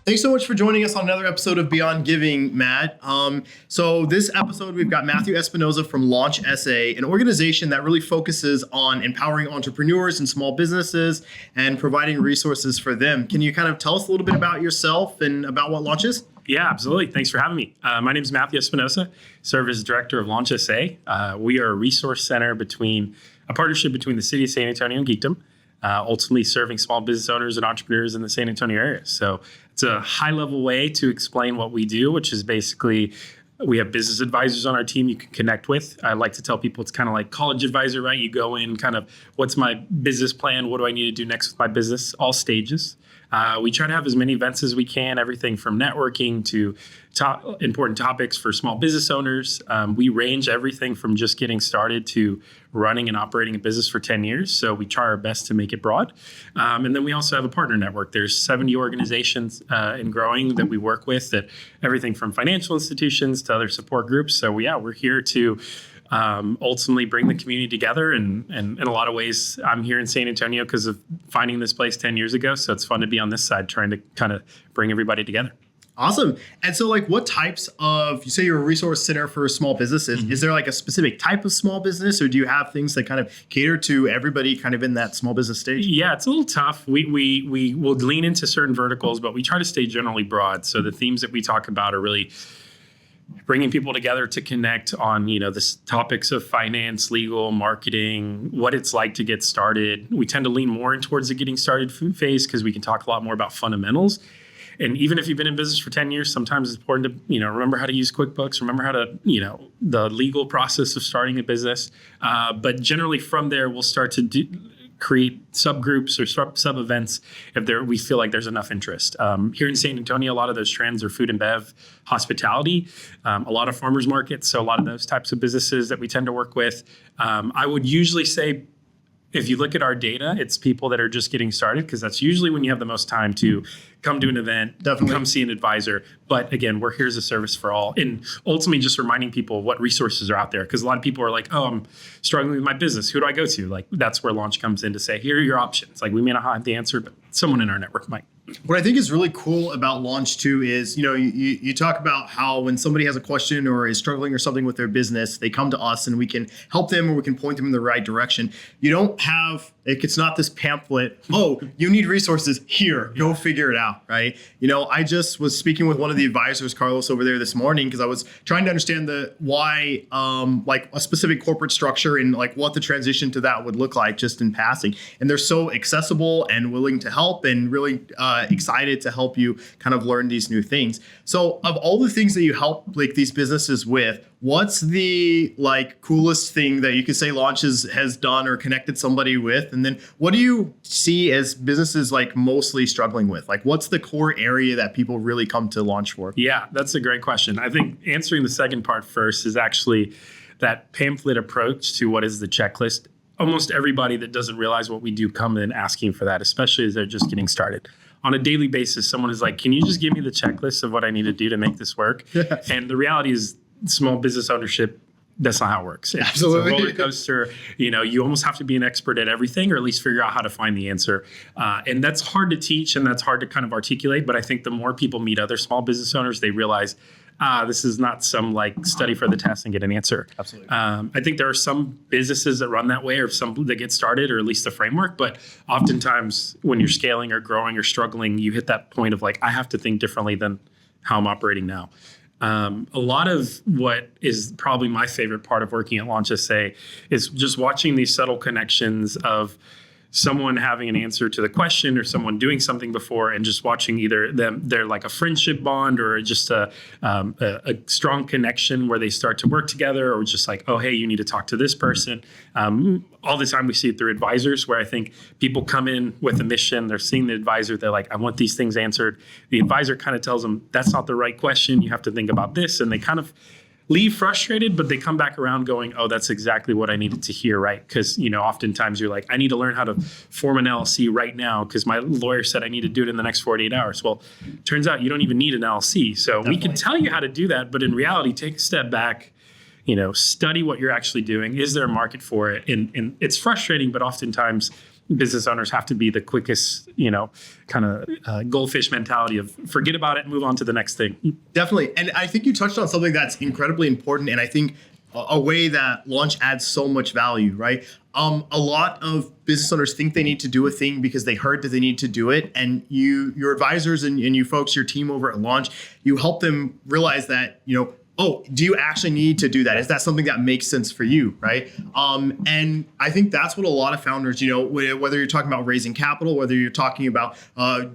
Thanks so much for joining us on another episode of Beyond Giving, Matt. So this episode, we've got Matthew Espinoza from Launch SA, an organization that really focuses on empowering entrepreneurs and small businesses and providing resources for them. Can you kind of tell us a little bit about yourself and about what Launch is? Yeah, absolutely. Thanks for having me. My name is Matthew Espinoza, serve as director of Launch SA. We are a resource center a partnership between the city of San Antonio and Geekdom, ultimately serving small business owners and entrepreneurs in the San Antonio area. So it's a high-level way to explain what we do, which is basically we have business advisors on our team you can connect with. I like to tell people it's kind of like college advisor, right? You go in kind of, what's my business plan? What do I need to do next with my business? All stages. We try to have as many events as we can, everything from networking to important topics for small business owners. We range everything from just getting started to running and operating a business for 10 years. So we try our best to make it broad. And then we also have a partner network. There's 70 organizations and growing that we work with, that everything from financial institutions to other support groups. So we're here to ultimately bring the community together. And in a lot of ways, I'm here in San Antonio because of finding this place 10 years ago. So it's fun to be on this side, trying to kind of bring everybody together. Awesome. And so what types of, you say you're a resource center for small businesses. Mm-hmm. Is there a specific type of small business, or do you have things that kind of cater to everybody kind of in that small business stage? Yeah, it's a little tough. We will lean into certain verticals, but we try to stay generally broad. So the themes that we talk about are really bringing people together to connect on, the topics of finance, legal, marketing, what it's like to get started. We tend to lean more in towards the getting started phase because we can talk a lot more about fundamentals. And even if you've been in business for 10 years, sometimes it's important to, remember how to use QuickBooks, remember how to, the legal process of starting a business. But generally from there, we'll start to create subgroups or sub-events if we feel like there's enough interest. Here in San Antonio, a lot of those trends are food and bev, hospitality, a lot of farmers markets. So a lot of those types of businesses that we tend to work with. I would usually say, if you look at our data, it's people that are just getting started, because that's usually when you have the most time to come to an event, Definitely. Come see an advisor. But again, we're here as a service for all. And ultimately just reminding people what resources are out there. Because a lot of people are like, oh, I'm struggling with my business. Who do I go to? That's where Launch comes in to say, here are your options. We may not have the answer, but someone in our network might. What I think is really cool about Launch too is, you talk about how when somebody has a question or is struggling or something with their business, they come to us and we can help them or we can point them in the right direction. You don't have, it's not this pamphlet, oh, you need resources here, go figure it out, right? I just was speaking with one of the advisors, Carlos, over there this morning, because I was trying to understand why a specific corporate structure and what the transition to that would look like just in passing. And they're so accessible and willing to help and really excited to help you kind of learn these new things. So of all the things that you help these businesses with, what's the coolest thing that you could say Launch has done or connected somebody with? And then what do you see as businesses mostly struggling with? What's the core area that people really come to Launch for? Yeah, that's a great question. I think answering the second part first is actually that pamphlet approach to what is the checklist. Almost everybody that doesn't realize what we do come in asking for that, especially as they're just getting started. On a daily basis, someone is like, can you just give me the checklist of what I need to do to make this work? Yeah. And the reality is small business ownership, that's not how it works. Absolutely. It's a roller coaster. You almost have to be an expert at everything, or at least figure out how to find the answer. And that's hard to teach and that's hard to kind of articulate. But I think the more people meet other small business owners, they realize, this is not some study for the test and get an answer. Absolutely. I think there are some businesses that run that way, or some that get started, or at least the framework. But oftentimes when you're scaling or growing or struggling, you hit that point of I have to think differently than how I'm operating now. A lot of what is probably my favorite part of working at Launch SA is just watching these subtle connections of someone having an answer to the question or someone doing something before, and just watching either they're like a friendship bond or just a strong connection where they start to work together, or just oh, hey, you need to talk to this person. All the time we see it through advisors, where I think people come in with a mission, they're seeing the advisor, they're like, I want these things answered. The advisor kind of tells them, that's not the right question. You have to think about this. And they kind of leave frustrated, but they come back around going, oh, that's exactly what I needed to hear, right? Because, oftentimes you're like, I need to learn how to form an LLC right now because my lawyer said I need to do it in the next 48 hours. Well, turns out you don't even need an LLC. So Definitely. We can tell you how to do that, but in reality, take a step back, study what you're actually doing. Is there a market for it? And it's frustrating, but oftentimes business owners have to be the quickest, kind of goldfish mentality of forget about it, move on to the next thing. Definitely. And I think you touched on something that's incredibly important. And I think a way that launch adds so much value, right? A lot of business owners think they need to do a thing because they heard that they need to do it. And your advisors and you folks, your team over at Launch, you help them realize that, oh, do you actually need to do that? Is that something that makes sense for you, right? And I think that's what a lot of founders, whether you're talking about raising capital, whether you're talking about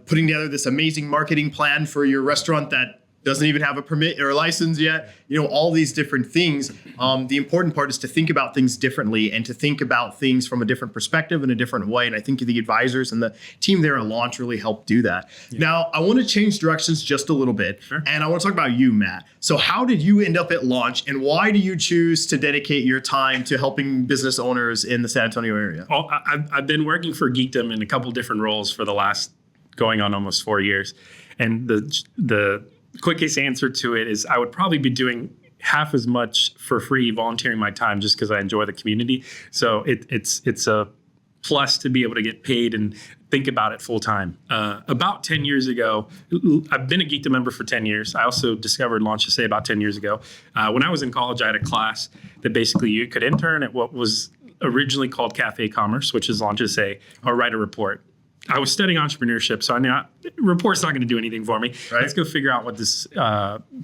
putting together this amazing marketing plan for your restaurant that doesn't even have a permit or a license yet, all these different things. The important part is to think about things differently and to think about things from a different perspective in a different way. And I think the advisors and the team there at Launch really help do that. Yeah. Now, I want to change directions just a little bit. Sure. And I want to talk about you, Matt. So how did you end up at Launch, and why do you choose to dedicate your time to helping business owners in the San Antonio area? Well, I've been working for Geekdom in a couple different roles for the last going on almost 4 years. And the quickest answer to it is I would probably be doing half as much for free, volunteering my time just because I enjoy the community. So it's a plus to be able to get paid and think about it full time. About 10 years ago, I've been a Geekdom member for 10 years. I also discovered Launch SA about 10 years ago. When I was in college, I had a class that basically you could intern at what was originally called Cafe Commerce, which is Launch SA, or write a report. I was studying entrepreneurship, so I knew report's not going to do anything for me. Right. Let's go figure out what this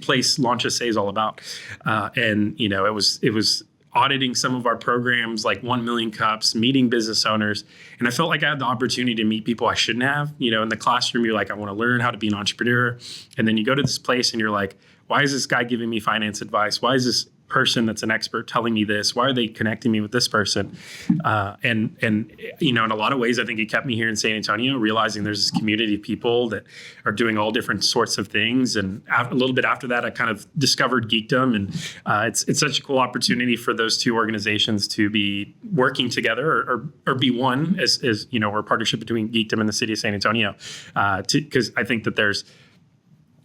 place Launch SA is all about. And it was auditing some of our programs, like 1 million cups, meeting business owners, and I felt like I had the opportunity to meet people I shouldn't have. In the classroom, you're like, I want to learn how to be an entrepreneur, and then you go to this place and you're like, why is this guy giving me finance advice? Why is this person that's an expert telling me this? Why are they connecting me with this person? And in a lot of ways, I think it kept me here in San Antonio, realizing there's this community of people that are doing all different sorts of things. And a little bit after that, I kind of discovered Geekdom, and it's such a cool opportunity for those two organizations to be working together or be one as we're a partnership between Geekdom and the city of San Antonio, because I think that there's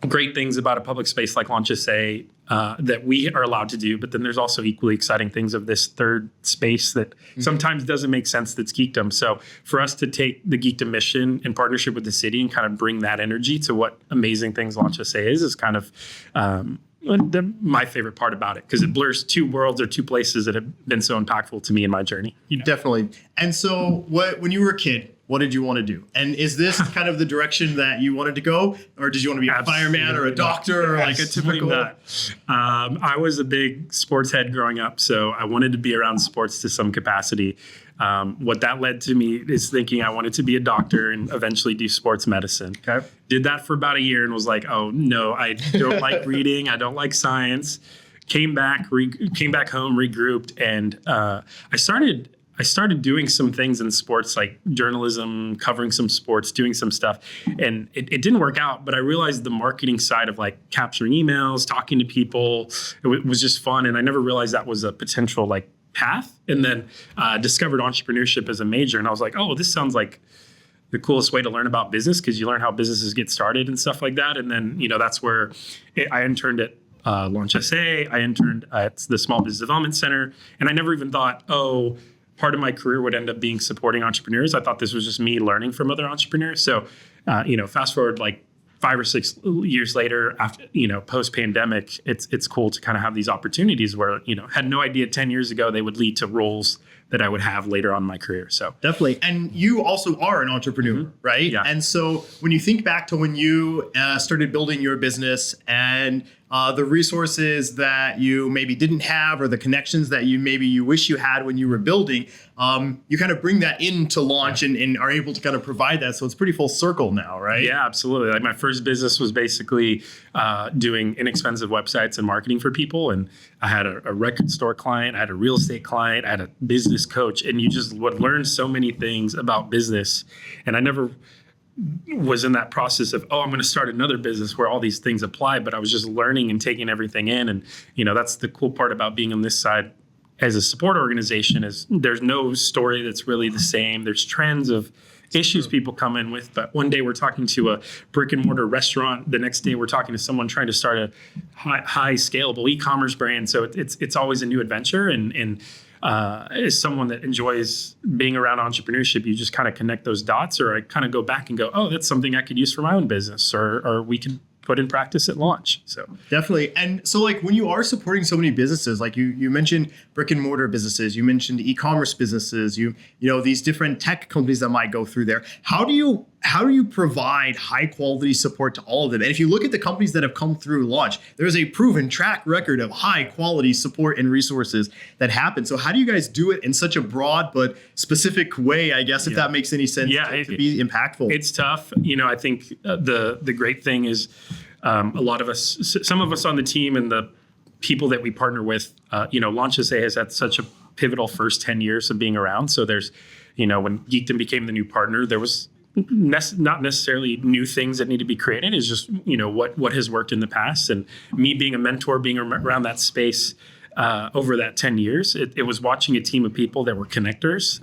great things about a public space like Launch SA that we are allowed to do, but then there's also equally exciting things of this third space that sometimes doesn't make sense, that's Geekdom. So for us to take the Geekdom mission in partnership with the city and kind of bring that energy to what amazing things Launch SA is kind of my favorite part about it, because it blurs two worlds or two places that have been so impactful to me in my journey. Definitely. And so when you were a kid, what did you want to do? And is this kind of the direction that you wanted to go? Or did you want to be a fireman or a doctor or like a typical? I was a big sports head growing up, so I wanted to be around sports to some capacity. What that led to me is thinking I wanted to be a doctor and eventually do sports medicine. Okay. Did that for about a year and was like, oh no, I don't like reading. I don't like science. Came back home, regrouped, and I started doing some things in sports, like journalism, covering some sports, doing some stuff. And it didn't work out, but I realized the marketing side of like capturing emails, talking to people, it was just fun. And I never realized that was a potential like path. And then discovered entrepreneurship as a major. And I was like, oh, this sounds like the coolest way to learn about business, because you learn how businesses get started and stuff like that. And then, that's where I interned at Launch SA. I interned at the Small Business Development Center. And I never even thought, part of my career would end up being supporting entrepreneurs. I thought this was just me learning from other entrepreneurs. So, fast forward like 5 or 6 years later, after post pandemic, it's cool to kind of have these opportunities where had no idea 10 years ago they would lead to roles that I would have later on in my career. So definitely. And you also are an entrepreneur, right? Yeah. And so when you think back to when you started building your business and the resources that you maybe didn't have, or the connections that you wish you had when you were building, you kind of bring that into Launch and are able to kind of provide that. So it's pretty full circle now, right? Yeah, absolutely. Like my first business was basically doing inexpensive websites and marketing for people. And I had a record store client, I had a real estate client, I had a business coach, and you just would learn so many things about business. And I never was in that process of, I'm going to start another business where all these things apply, but I was just learning and taking everything in. And, that's the cool part about being on this side as a support organization, is there's no story that's really the same. There's trends of issues people come in with. But one day we're talking to a brick and mortar restaurant. The next day we're talking to someone trying to start a high scalable e-commerce brand. So it's always a new adventure. And as someone that enjoys being around entrepreneurship, you just kind of connect those dots, or I kind of go back and go, oh, that's something I could use for my own business, or we can put in practice at launch. So definitely. And so like when you are supporting so many businesses, like you mentioned brick and mortar businesses, you mentioned e-commerce businesses, you know, these different tech companies that might go through there. How do you provide high quality support to all of them? And if you look at the companies that have come through launch, there's a proven track record of high quality support and resources that happen. So how do you guys do it in such a broad but specific way, I guess, if that makes any sense, to be impactful? It's tough. You know, I think the great thing is a lot of us, some of us on the team and the people that we partner with, Launch SA has had such a pivotal first 10 years of being around. So there's, when Geekdom became the new partner, there was not necessarily new things that need to be created. It's just, what has worked in the past. And me being a mentor, being around that space over that 10 years, it was watching a team of people that were connectors.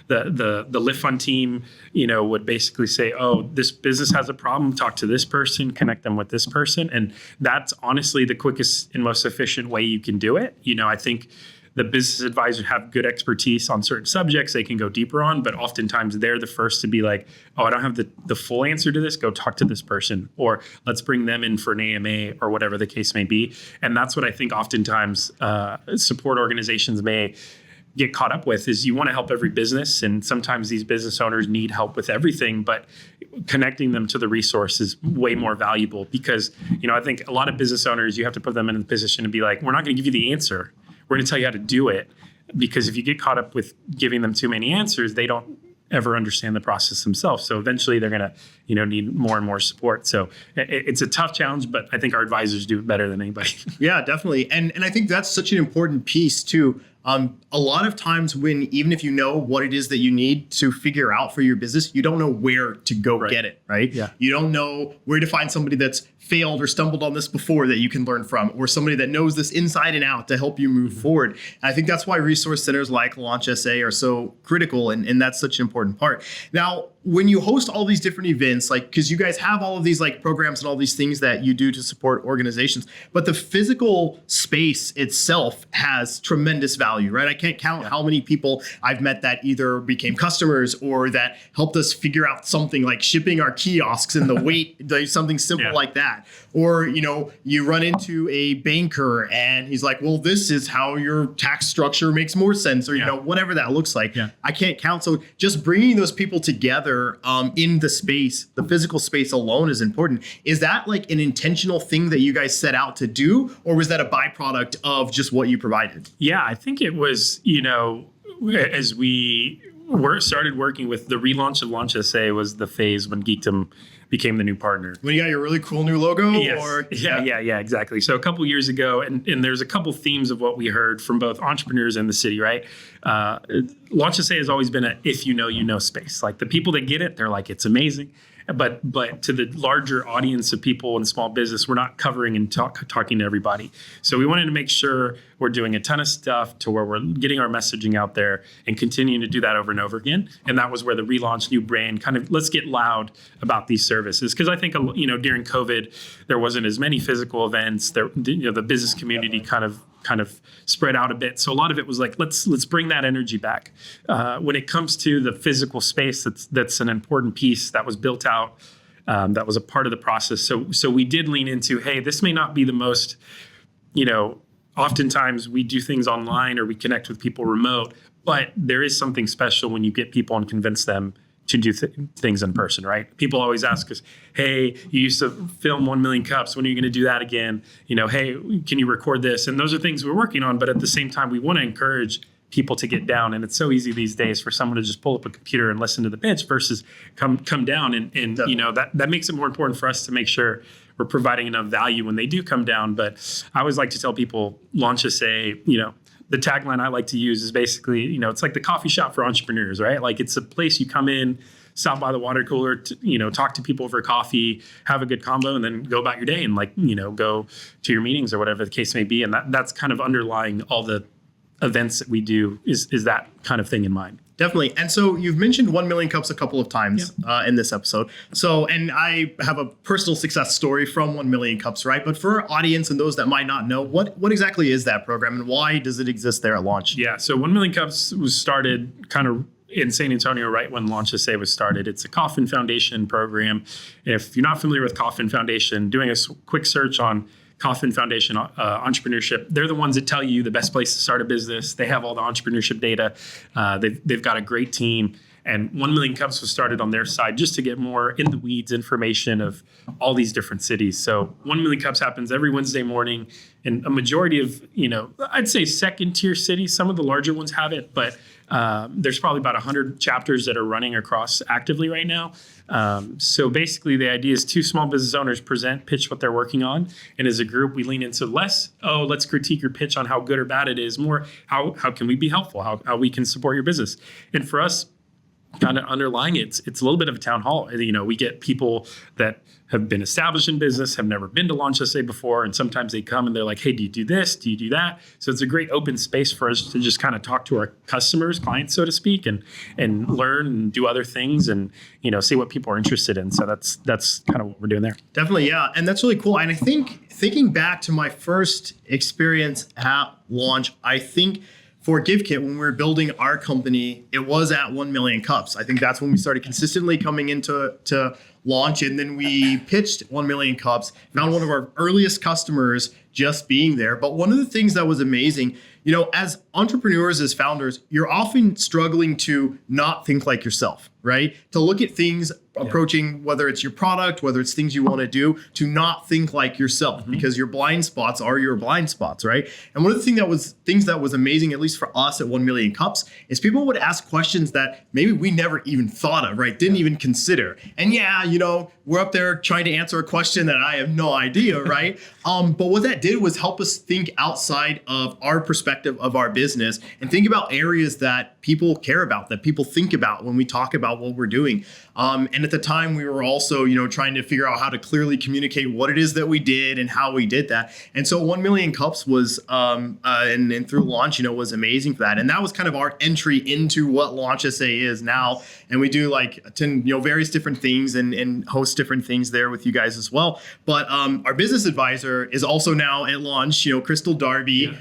The Lift Fund team, would basically say, oh, this business has a problem, talk to this person, connect them with this person. And that's honestly the quickest and most efficient way you can do it. I think the business advisors have good expertise on certain subjects they can go deeper on, but oftentimes they're the first to be like, oh, I don't have the full answer to this, go talk to this person, or let's bring them in for an AMA or whatever the case may be. And that's what I think oftentimes support organizations may get caught up with, is you want to help every business, and sometimes these business owners need help with everything, but connecting them to the resource is way more valuable, because I think a lot of business owners, you have to put them in a position to be like, we're not going to give you the answer, we're going to tell you how to do it. Because if you get caught up with giving them too many answers, they don't ever understand the process themselves. So eventually they're going to, need more and more support. So it's a tough challenge, but I think our advisors do it better than anybody. Yeah, definitely. And I think that's such an important piece too. A lot of times even if you know what it is that you need to figure out for your business, you don't know where to go get it, right? Yeah. You don't know where to find somebody that's failed or stumbled on this before that you can learn from, or somebody that knows this inside and out to help you move forward. And I think that's why resource centers like Launch SA are so critical, and that's such an important part. Now, when you host all these different events, because you guys have all of these programs and all these things that you do to support organizations, but the physical space itself has tremendous value, right? I can't count how many people I've met that either became customers or that helped us figure out something like shipping our kiosks and the weight, something simple like that. Or, you run into a banker and he's like, well, this is how your tax structure makes more sense, or, whatever that looks like. Yeah. I can't count. So just bringing those people together in the space, the physical space alone is important. Is that an intentional thing that you guys set out to do, or was that a byproduct of just what you provided? Yeah, I think it was, as we started working with the relaunch of Launch SA was the phase when Geekdom became the new partner. When you got your really cool new logo? Yes. Yeah, exactly. So a couple years ago, and there's a couple themes of what we heard from both entrepreneurs and the city, right? Launch SA has always been a if you know space. Like the people that get it, they're like, it's amazing. But to the larger audience of people in small business, we're not covering and talking to everybody. So we wanted to make sure we're doing a ton of stuff to where we're getting our messaging out there and continuing to do that over and over again. And that was where the relaunch, new brand, kind of let's get loud about these services. Because I think, during COVID, there wasn't as many physical events. The business community kind of spread out a bit. So a lot of it was like, let's bring that energy back. When it comes to the physical space, that's an important piece that was built out. That was a part of the process. So we did lean into, hey, this may not be the most, oftentimes we do things online or we connect with people remote, but there is something special when you get people and convince them to do things in person, right? People always ask us, hey, you used to film 1 million cups. When are you going to do that again? Hey, can you record this? And those are things we're working on. But at the same time, we want to encourage people to get down. And it's so easy these days for someone to just pull up a computer and listen to the pitch versus come down. And that makes it more important for us to make sure we're providing enough value when they do come down. But I always like to tell people, Launch SA, the tagline I like to use is basically, it's like the coffee shop for entrepreneurs, right? Like it's a place you come in, stop by the water cooler, talk to people over coffee, have a good combo, and then go about your day and go to your meetings or whatever the case may be. And that's kind of underlying all the events that we do is that kind of thing in mind. Definitely. And so you've mentioned 1 million cups a couple of times in this episode. So, and I have a personal success story from 1 million cups, right? But for our audience and those that might not know, what exactly is that program and why does it exist there at launch? Yeah. So 1 million cups was started kind of in San Antonio right when Launch SA was started. It's a Kauffman Foundation program. If you're not familiar with Kauffman Foundation, doing a quick search on Kauffman Foundation entrepreneurship, they're the ones that tell you the best place to start a business. They have all the entrepreneurship data. They've got a great team. And 1 million cups was started on their side just to get more in the weeds information of all these different cities. So 1 million cups happens every Wednesday morning in a majority of, I'd say second tier cities. Some of the larger ones have it, but there's probably about 100 chapters that are running across actively right now. So basically the idea is two small business owners pitch what they're working on. And as a group, we lean into less, let's critique your pitch on how good or bad it is, more how can we be helpful, how we can support your business. And for us, kind of underlying it's a little bit of a town hall. We get people that have been established in business, have never been to Launch SA before, and sometimes they come and they're like, hey, do you do this? Do you do that? So it's a great open space for us to just kind of talk to our customers, clients, so to speak, and learn and do other things and, see what people are interested in. So that's kind of what we're doing there. Definitely, yeah. And that's really cool. And I think thinking back to my first experience at launch, I think for GiveKit, when we were building our company, it was at 1 million cups. I think that's when we started consistently coming into launch. And then we pitched 1 million cups, found one of our earliest customers just being there. But one of the things that was amazing, as entrepreneurs, as founders, you're often struggling to not think like yourself, right? To look at things approaching, whether it's your product, whether it's things you want to do, to not think like yourself, because your blind spots are your blind spots, right? And one of the things that was amazing, at least for us at 1 million cups, is people would ask questions that maybe we never even thought of, right? Didn't even consider. And we're up there trying to answer a question that I have no idea, right? But what that did was help us think outside of our perspective of our business and think about areas that people care about, that people think about when we talk about what we're doing. And at the time, we were also, trying to figure out how to clearly communicate what it is that we did and how we did that. And so 1 million cups was, and through launch, was amazing for that. And that was kind of our entry into what Launch SA is now. And we do various different things and host different things there with you guys as well. But our business advisor is also now at launch, Crystal Darby,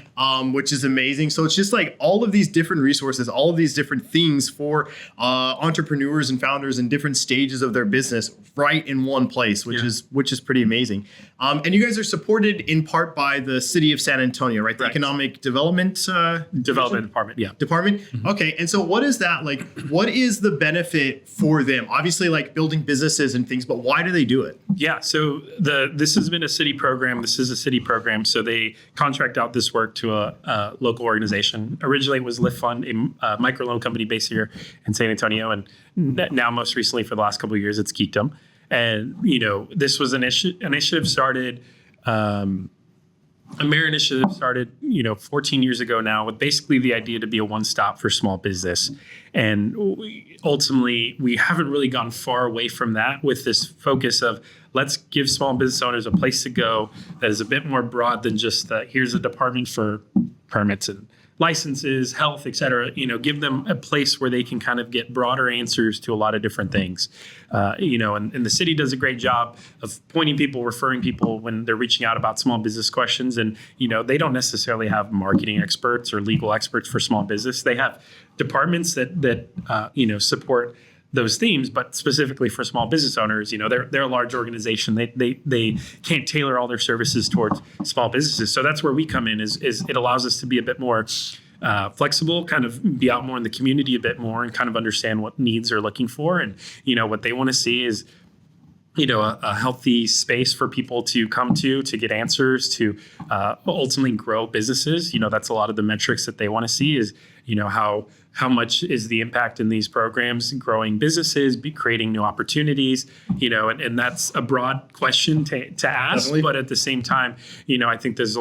which is amazing. So it's just like all of these different resources, all of these different things for entrepreneurs and founders in different stages of their business right in one place, which is pretty amazing. And you guys are supported in part by the city of San Antonio, right? The Economic Development Department. Yeah. Department. Mm-hmm. Okay. And so what is that like? What is the benefit for them? Obviously, like building businesses and things, but why do they do it? Yeah. So this has been a city program. This is a city program. So they contract out this work to a local organization. Originally, it was Lift Fund, a microloan company based here in San Antonio, and now most recently for the last couple of years, it's Geekdom. And this was an initiative started. A mayor initiative started, 14 years ago now, with basically the idea to be a one-stop for small business. And ultimately, we haven't really gone far away from that with this focus of let's give small business owners a place to go that is a bit more broad than just here's a department for permits and licenses, health, et cetera, give them a place where they can kind of get broader answers to a lot of different things. And the city does a great job of pointing people, referring people when they're reaching out about small business questions. And, they don't necessarily have marketing experts or legal experts for small business. They have departments that support those themes, but specifically for small business owners, they're a large organization. They can't tailor all their services towards small businesses. So that's where we come in is it allows us to be a bit more flexible, kind of be out more in the community a bit more and kind of understand what needs they're looking for. And, what they want to see is, a healthy space for people to come to get answers, to ultimately grow businesses. That's a lot of the metrics that they want to see is, how much is the impact in these programs, growing businesses, creating new opportunities, and that's a broad question to ask. Definitely. But at the same time, I think there's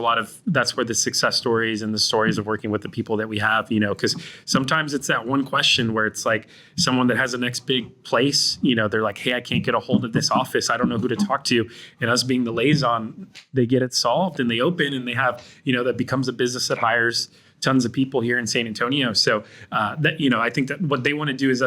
that's where the success stories and the stories of working with the people that we have, because sometimes it's that one question where it's like someone that has a next big place, they're like, hey, I can't get a hold of this office. I don't know who to talk to. And us being the liaison, they get it solved and they open and they have, that becomes a business that hires tons of people here in San Antonio. So I think that what they want to do is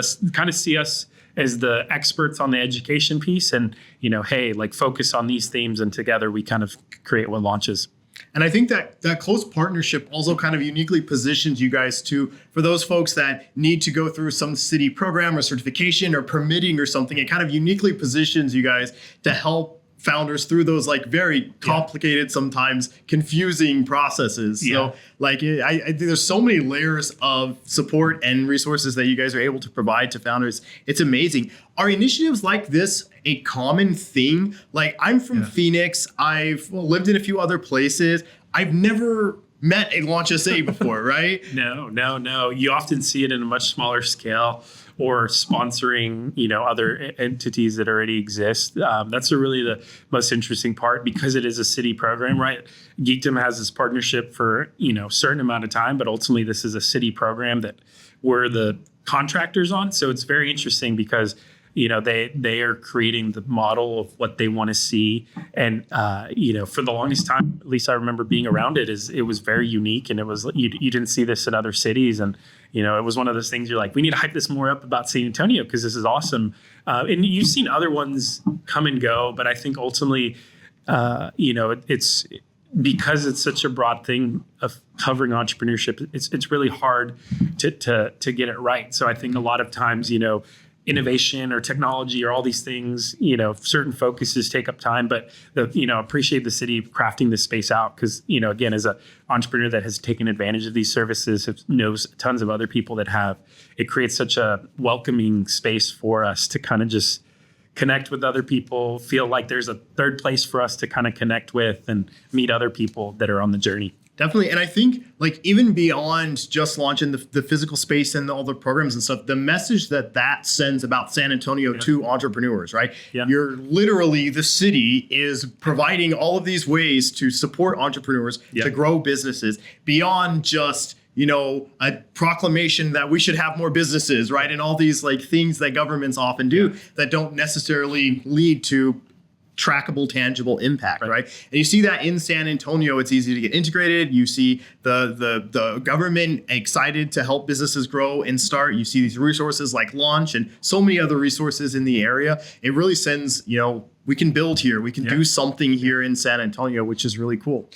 see us as the experts on the education piece, and hey, like focus on these themes, and together we kind of create what launches. And I think that close partnership also kind of uniquely positions you guys for those folks that need to go through some city program or certification or permitting or something. It kind of uniquely positions you guys to help founders through those like very complicated, sometimes confusing processes. So I think there's so many layers of support and resources that you guys are able to provide to founders. It's amazing. Are initiatives like this a common thing? Like, I'm from Phoenix. I've lived in a few other places. I've never met a Launch SA before, right? No. You often see it in a much smaller scale, or sponsoring, other entities that already exist. That's really the most interesting part, because it is a city program, right? Geekdom has this partnership for, a certain amount of time, but ultimately this is a city program that we're the contractors on. So it's very interesting because they are creating the model of what they want to see. And, for the longest time, at least I remember being around it, it was very unique, and it was, you didn't see this in other cities. And, it was one of those things you're like, we need to hype this more up about San Antonio because this is awesome. And you've seen other ones come and go, but I think ultimately, it's because it's such a broad thing of covering entrepreneurship. It's really hard to get it right. So I think a lot of times, innovation or technology or all these things, certain focuses take up time, but appreciate the city crafting this space out, because, again, as an entrepreneur that has taken advantage of these services, knows tons of other people that have, it creates such a welcoming space for us to kind of just connect with other people, feel like there's a third place for us to kind of connect with and meet other people that are on the journey. Definitely. And I think like even beyond just launching the physical space and all the programs and stuff, the message that sends about San Antonio to entrepreneurs, right? Yeah. You're literally, the city is providing all of these ways to support entrepreneurs to grow businesses beyond just, a proclamation that we should have more businesses, right? And all these like things that governments often do that don't necessarily lead to trackable, tangible impact, right? And you see that in San Antonio, it's easy to get integrated. You see the government excited to help businesses grow and start. You see these resources like Launch and so many other resources in the area. It really sends, we can build here. We can do something here in San Antonio, which is really cool.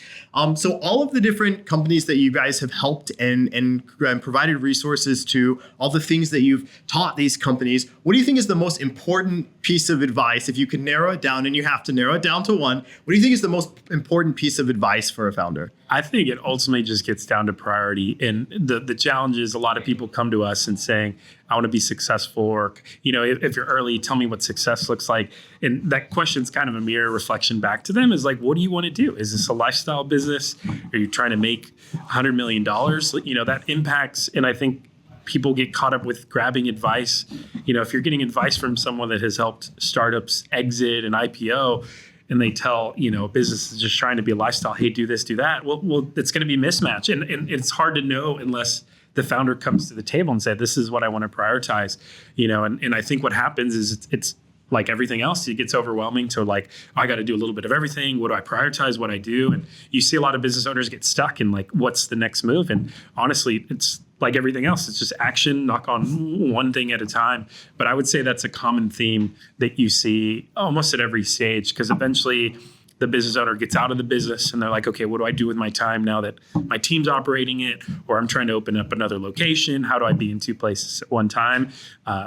So all of the different companies that you guys have helped and provided resources to, all the things that you've taught these companies, what do you think is the most important piece of advice? If you could narrow it down, and you have to narrow it down to one, what do you think is the most important piece of advice for a founder? I think it ultimately just gets down to priority. And the challenge is a lot of people come to us and saying, I want to be successful, or, if you're early, tell me what success looks like. And that question's kind of a mirror reflection back to them, is like, what do you want to do? Is this a lifestyle business? Are you trying to make $100 million? That impacts. And I think people get caught up with grabbing advice. If you're getting advice from someone that has helped startups exit and IPO, and they tell, a business is just trying to be a lifestyle, hey, do this, do that. Well, it's going to be a mismatch. And it's hard to know unless the founder comes to the table and said, this is what I want to prioritize, and I think what happens is it's like everything else, it gets overwhelming to like, I got to do a little bit of everything. What do I prioritize? What I do? And you see a lot of business owners get stuck in like, what's the next move? And honestly, it's like everything else. It's just action, knock on one thing at a time. But I would say that's a common theme that you see almost at every stage, because eventually the business owner gets out of the business and they're like, okay, what do I do with my time now that my team's operating it, or I'm trying to open up another location? How do I be in two places at one time?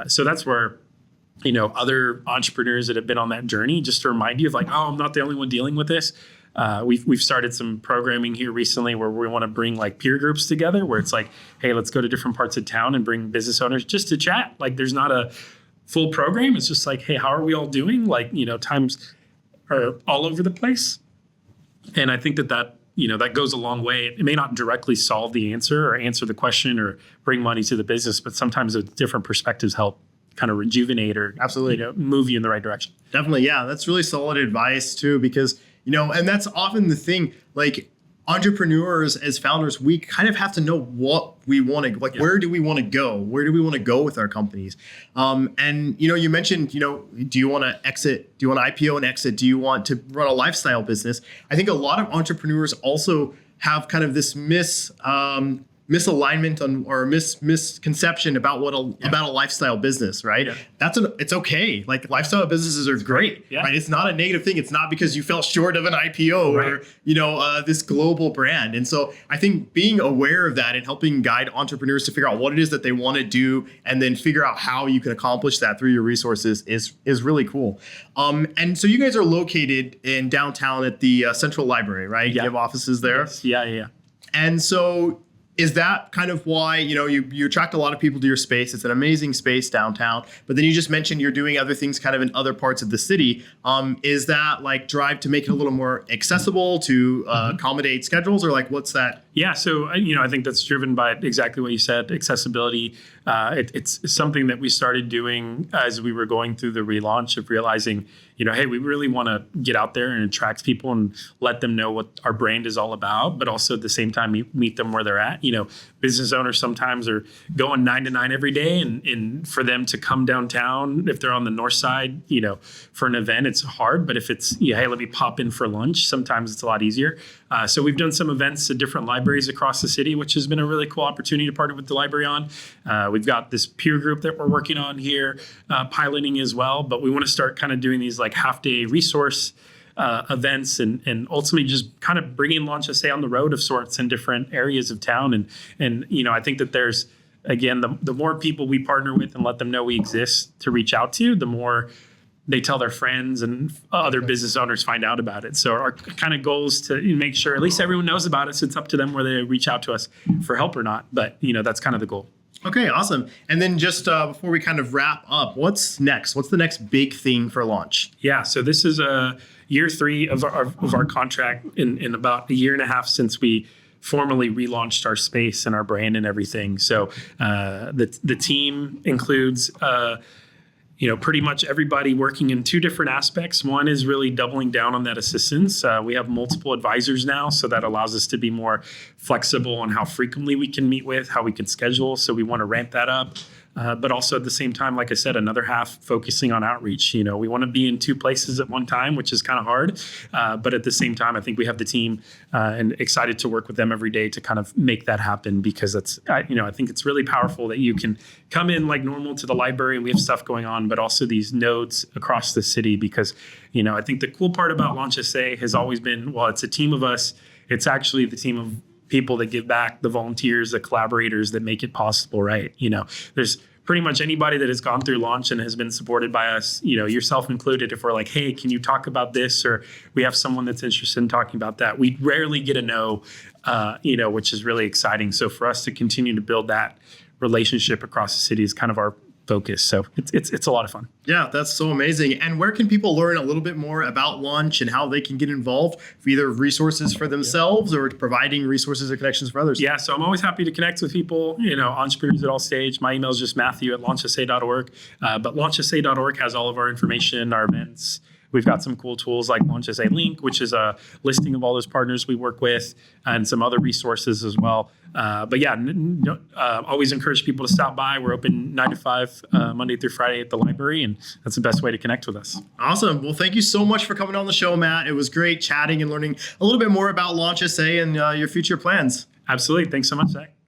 So that's where, other entrepreneurs that have been on that journey, just to remind you of like, oh, I'm not the only one dealing with this. We've started some programming here recently where we want to bring like peer groups together, where it's like, hey, let's go to different parts of town and bring business owners just to chat. Like, there's not a full program. It's just like, hey, how are we all doing? Like, times are all over the place. And I think that goes a long way. It may not directly solve the answer or answer the question or bring money to the business, but sometimes the different perspectives help kind of rejuvenate or move you in the right direction. Definitely. Yeah. That's really solid advice too, because, and that's often the thing, like entrepreneurs as founders, we kind of have to know what we want to, like, where do we want to go? Where do we want to go with our companies? And, you mentioned, do you want to exit? Do you want to IPO and exit? Do you want to run a lifestyle business? I think a lot of entrepreneurs also have kind of this misalignment on or misconception about what about a lifestyle business, right? Yeah. It's okay. Like lifestyle businesses are great, right? It's not a negative thing. It's not because you fell short of an IPO or this global brand. And so I think being aware of that and helping guide entrepreneurs to figure out what it is that they want to do and then figure out how you can accomplish that through your resources is really cool. And so you guys are located in downtown at the Central Library, right? You have offices there. Yes. Yeah. And so is that kind of why, you attract a lot of people to your space? It's an amazing space downtown, but then you just mentioned you're doing other things kind of in other parts of the city. Is that like drive to make it a little more accessible to accommodate schedules, or like what's that? Yeah, so I think that's driven by exactly what you said, accessibility. It's something that we started doing as we were going through the relaunch of realizing, hey, we really want to get out there and attract people and let them know what our brand is all about, but also at the same time meet them where they're at. Business owners sometimes are going 9 to 9 every day, and for them to come downtown, if they're on the north side, for an event, it's hard. But if it's, hey, let me pop in for lunch, sometimes it's a lot easier. So we've done some events at different libraries across the city, which has been a really cool opportunity to partner with the library on. We've got this peer group that we're working on here, piloting as well. But we want to start kind of doing these like half-day resource events and ultimately just kind of bringing Launch SA on the road of sorts in different areas of town. And I think that there's, again, the more people we partner with and let them know we exist to reach out to, the more they tell their friends and other business owners find out about it. So our kind of goal is to make sure at least everyone knows about us. It's up to them whether they reach out to us for help or not. But, that's kind of the goal. Okay, awesome. And then just before we kind of wrap up, what's next? What's the next big thing for Launch? Yeah, so this is year 3 of our contract in about a year and a half since we formally relaunched our space and our brand and everything. So the team includes pretty much everybody working in 2 different aspects. One is really doubling down on that assistance. We have multiple advisors now, so that allows us to be more flexible on how frequently we can meet with, how we can schedule. So we want to ramp that up. But also at the same time, like I said, another half focusing on outreach. We want to be in 2 places at one time, which is kind of hard. But at the same time, I think we have the team and excited to work with them every day to kind of make that happen, because I think it's really powerful that you can come in like normal to the library and we have stuff going on, but also these nodes across the city. Because, I think the cool part about Launch SA has always been, well, it's a team of us. It's actually the team of people that give back, the volunteers, the collaborators that make it possible, right? There's pretty much anybody that has gone through Launch and has been supported by us, yourself included, if we're like, hey, can you talk about this? Or we have someone that's interested in talking about that. We rarely get a no, which is really exciting. So for us to continue to build that relationship across the city is kind of our focus. So it's a lot of fun. Yeah, that's so amazing. And where can people learn a little bit more about Launch and how they can get involved for either resources for themselves or providing resources or connections for others? Yeah, so I'm always happy to connect with people, entrepreneurs at all stage. My email is just matthew@launchsa.org. But launchsa.org has all of our information, our events. We've got some cool tools like Launch SA Link, which is a listing of all those partners we work with, and some other resources as well. But yeah, always encourage people to stop by. We're open 9 to 5, Monday through Friday at the library, and that's the best way to connect with us. Awesome. Well, thank you so much for coming on the show, Matt. It was great chatting and learning a little bit more about Launch SA and your future plans. Absolutely. Thanks so much, Zach.